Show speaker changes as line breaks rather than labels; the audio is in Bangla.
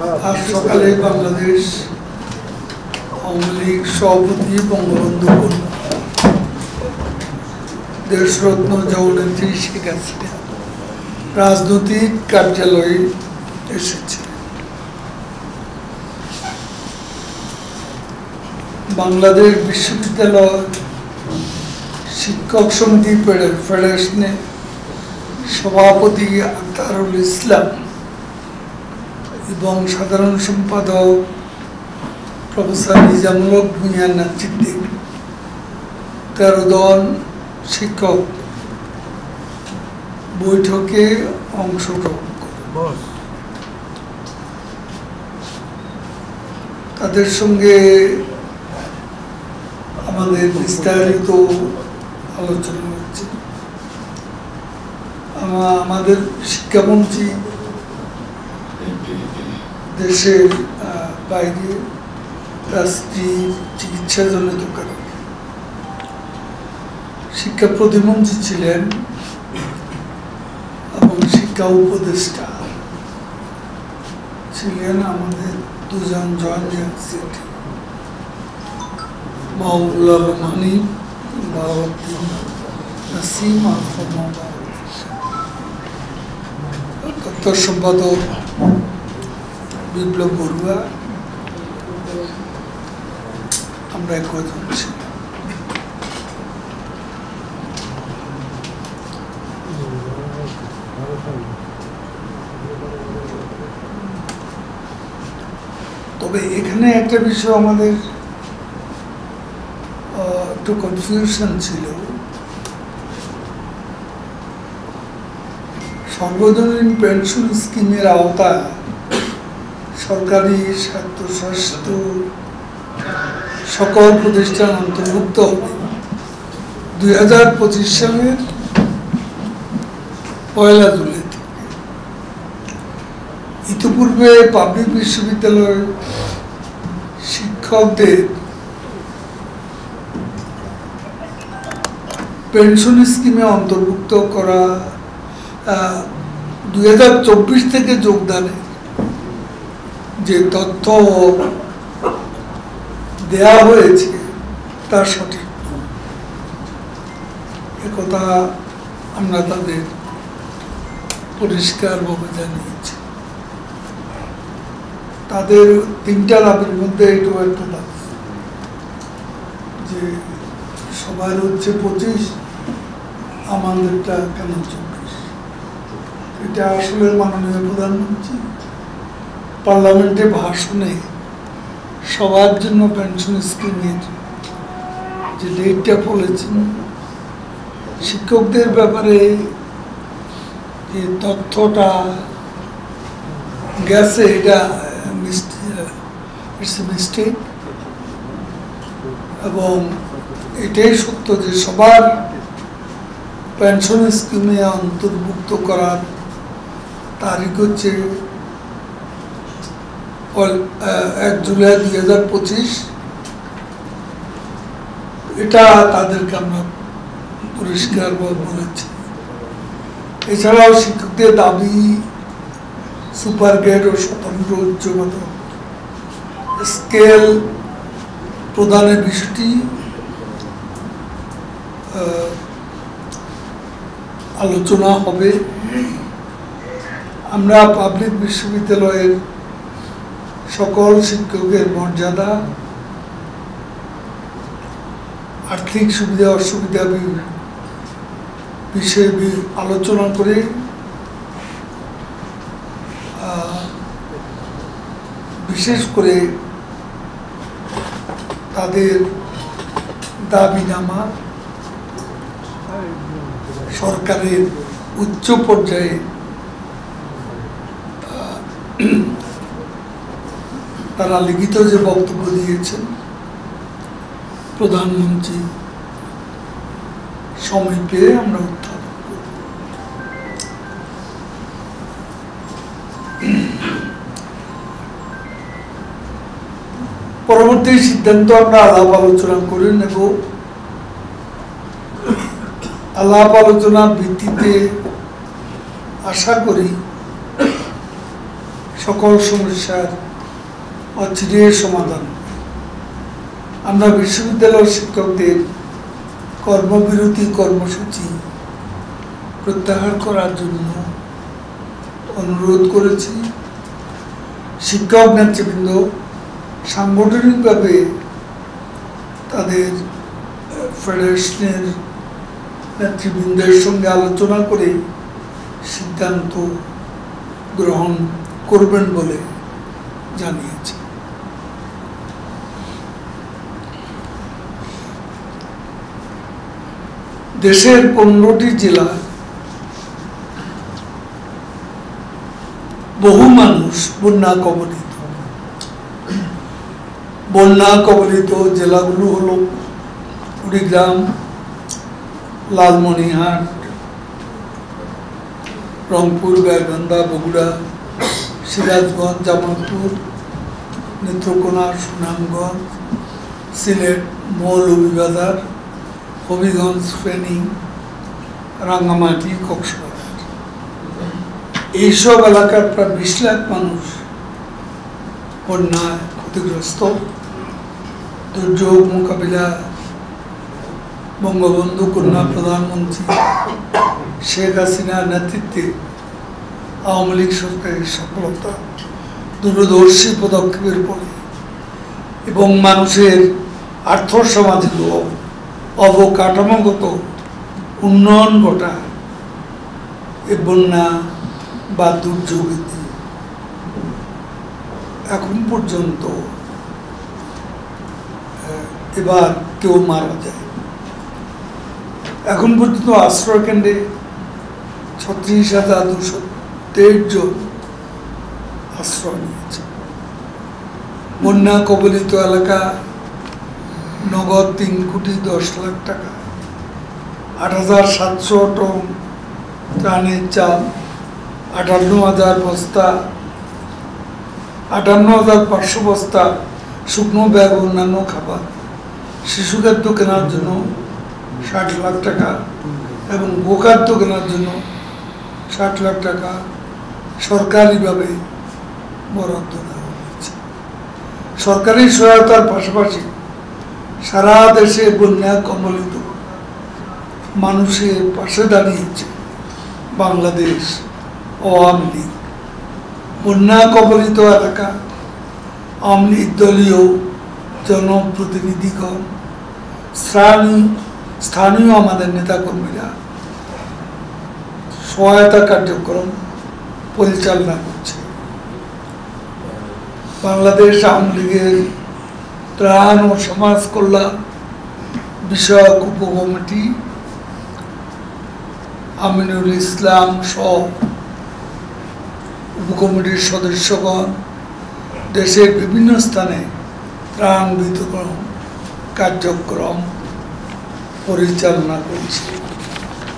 আজ সকালে বাংলাদেশ আওয়ামী লীগ সভাপতি বঙ্গবন্ধু দেশরত্ন জননেত্রী শেখ হাসিনা রাজনৈতিক কার্যালয়ে এসেছে। বাংলাদেশ বিশ্ববিদ্যালয় শিক্ষক সমিতি ফেডারেশনের সভাপতি আখতারুল ইসলাম এবং সাধারণ সম্পাদক প্রফেসর নিজামুল হক ভূঁইয়ার নেতৃত্বে 13 জন শিক্ষক বৈঠকে অংশগ্রহণ করে। তাদের সঙ্গে আমাদের বিস্তারিত আলোচনা হচ্ছে। আমাদের শিক্ষামন্ত্রী দেশের বাইরে তার স্ত্রীর চিকিৎসাজনিত কারণে, শিক্ষা প্রতিমন্ত্রী ছিলেন এবং শিক্ষা উপদেষ্টা ছিলেন আমাদের দুজন জয়েন্ট সেক্রেটারি মাহবুবুল আলম হানিফ, বাহাউদ্দিন নাসিম আর দপ্তর সম্পাদক বিপ্লব বড়ুয়া, আমরা কয়েকজন ছিলাম। তবে এখানে একটা বিষয় আমাদের একটু কনফিউশন ছিল। সর্বজনীন পেনশন স্কিমের আওতায় সরকারি স্বায়ত্তশাসিত সকল প্রতিষ্ঠান অন্তর্ভুক্ত হবে 2025 সালের 1 জুলাই থেকে। ইতিপূর্বে পাবলিক বিশ্ববিদ্যালয়ের শিক্ষকদের পেনশন স্কিমে অন্তর্ভুক্ত করা 2024 থেকে যোগদানে যে তথ্য দেয়া হয়েছে তা সঠিক, একথা আমরা তাদের পরিষ্কারভাবে জানিয়েছি। তাদের 3টা দাবির মধ্যে এটাও একটা দাবি যে সবার হচ্ছে 25, আমাদেরটা কেন 24? এটা আসলে মাননীয় প্রধানমন্ত্রী পার্লামেন্টে ভাষণে সবার জন্য পেনশন স্কিমের যে ডেটটা বলেছেন, শিক্ষকদের ব্যাপারে যে তথ্যটা গেছে এটা মিস্টেক, এবং এটাই সত্য যে সবার পেনশন স্কিমে অন্তর্ভুক্ত করার তারিখ হচ্ছে 1 জুলাই 2025। এটা তাদেরকে আমরা পরিষ্কারভাবে বলেছি। এছাড়াও শিক্ষকদের দাবি সুপার গ্রেড ও স্বতন্ত্র উচ্চগত স্কেল প্রদানের বিষয়টি আলোচনা হবে। আমরা পাবলিক বিশ্ববিদ্যালয়ের সকল শিক্ষকের মর্যাদা, আর্থিক সুবিধা অসুবিধা বিষয়ে আলোচনা করে বিশেষ করে তাদের দাবিনামা সরকারের উচ্চ পর্যায়ে তারা লিখিত যে বক্তব্য দিয়েছেন প্রধানমন্ত্রী সময় পেয়ে আমরা উত্থাপন করব। পরবর্তী সিদ্ধান্ত আমরা আলাপ আলোচনা করে নেব। আলাপ আলোচনার ভিত্তিতে আশা করি সকল সমস্যার অচিরে সমাধান। আমরা বিশ্ববিদ্যালয়ের শিক্ষকদের কর্মবিরতি কর্মসূচি প্রত্যাহার করার জন্য অনুরোধ করেছি। শিক্ষক নেতৃবৃন্দ সাংগঠনিকভাবে তাদের ফেডারেশনের নেতৃবৃন্দের সঙ্গে আলোচনা করে সিদ্ধান্ত গ্রহণ করবেন বলে জানিয়েছে। দেশের 15টি জেলায় বহু মানুষ বন্যা কবলিত জেলাগুলো হলো কুড়িগ্রাম, লালমনিরহাট, রংপুর, গাইবান্ধা, বগুড়া, সিরাজগঞ্জ, জামালপুর, নেত্রকোনা, সুনামগঞ্জ, সিলেট, মৌলভীবাজার, হবিগঞ্জ, ফেনী, রাঙ্গামাটি, কক্সবাজার। এইসব এলাকার প্রায় 20 লাখ মানুষ বন্যায় ক্ষতিগ্রস্ত। দুর্যোগ মোকাবিলা বঙ্গবন্ধু কন্যা প্রধানমন্ত্রী শেখ হাসিনার নেতৃত্বে আওয়ামী লীগ সরকারের সফলতা, দূরদর্শী পদক্ষেপের পরে এবং মানুষের আর্থসামাজিক ও অবকাঠামোগত উন্নয়ন ঘটায় এ বন্যা বা দুর্যোগেতে এখন পর্যন্ত এবার কেউ মারা যায়। এখন পর্যন্ত আশ্রয় কেন্দ্রে 36,223 জন আশ্রয় নিয়েছে। বন্যা কবলিত এলাকা নগদ 3,10,00,000 টাকা, 8,700 টন ত্রাণের চাল, 58,000 বস্তা, 58,500 বস্তা শুকনো ব্যাগ, অন্যান্য খাবার, শিশু খাদ্য কেনার জন্য 60 লাখ টাকা এবং গোখাদ্য কেনার জন্য 60 লাখ টাকা সরকারিভাবে বরাদ্দ দেওয়া হয়েছে। সরকারি সহায়তার পাশাপাশি সারা দেশে বন্যা কবলিত মানুষের পাশে দাঁড়িয়েছে বাংলাদেশ আওয়ামী লীগ। বন্যা কবলিত এলাকা আওয়ামী লীগ দলীয় জনপ্রতিনিধিগণ, স্থানীয় আমাদের নেতাকর্মীরা সহায়তা কার্যক্রম পরিচালনা করছে। বাংলাদেশ আওয়ামী লীগের ত্রাণ ও সমাজ কল্যাণ বিষয়ক উপকমিটি, আমিনুল ইসলাম সহ উপকমিটির সদস্যগণ দেশের বিভিন্ন স্থানে ত্রাণ বিতরণ কার্যক্রম পরিচালনা করছে।